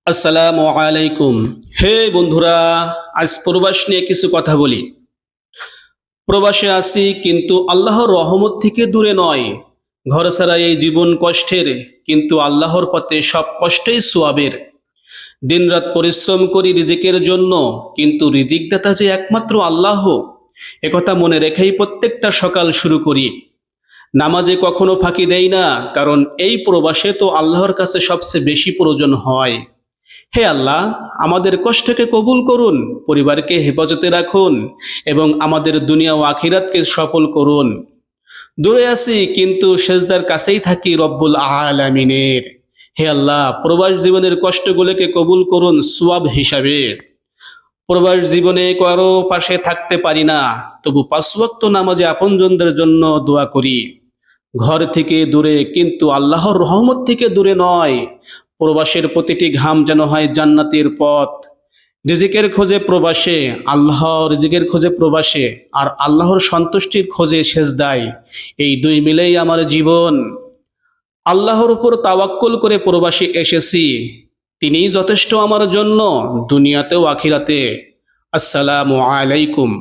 আসসালামু আলাইকুম। হে বন্ধুরা, আজ প্রবাস নিয়ে কিছু কথা বলি। প্রবাসে আছি কিন্তু আল্লাহর রহমত থেকে দূরে নয়। ঘর ছাড়া এই জীবন কষ্টের, কিন্তু আল্লাহর পথে সব কষ্টেই সোয়াবের। দিনরাত পরিশ্রম করি রিজিকের জন্য, কিন্তু রিজিক দাতা যে একমাত্র আল্লাহ, একথা মনে রেখেই প্রত্যেকটা সকাল শুরু করি। নামাজে কখনো ফাঁকি দেই না, কারণ এই প্রবাসে তো আল্লাহর কাছে সবচেয়ে বেশি প্রয়োজন হয়। হে আল্লাহ, আমাদের কষ্টকে কবুল করুন, পরিবারকে হেফাজতে রাখুন এবং আমাদের দুনিয়া ও আখিরাতকে সফল করুন। দূরে আছি কিন্তু সেজদার কাছেই থাকি রব্বুল আলামিনের। হে আল্লাহ, প্রবাস জীবনের কষ্টগুলোকে কবুল করুন সওয়াব হিসাবে। প্রবাস জীবনে কারো পাশে থাকতে পারি না, তবু পাঁচ ওয়াক্ত নামাজে আপনজনদের জন্য দোয়া করি। ঘর থেকে দূরে কিন্তু আল্লাহর রহমত থেকে দূরে নয়। প্রবাসের প্রতিটি ঘাম যেন হয় জান্নাতের পথ। রিজিকের খোঁজে প্রবাসে, রিজিকের খোঁজে প্রবাসে, আর আল্লাহর সন্তুষ্টির খোঁজে সেজদায়। এই দুই মিলেই আমার জীবন। আল্লাহর উপর তাওয়াক্কুল করে প্রবাসে এসেছি, তিনিই যথেষ্ট আমার জন্য, দুনিয়াতেও আখিরাতে। আসসালামু আলাইকুম।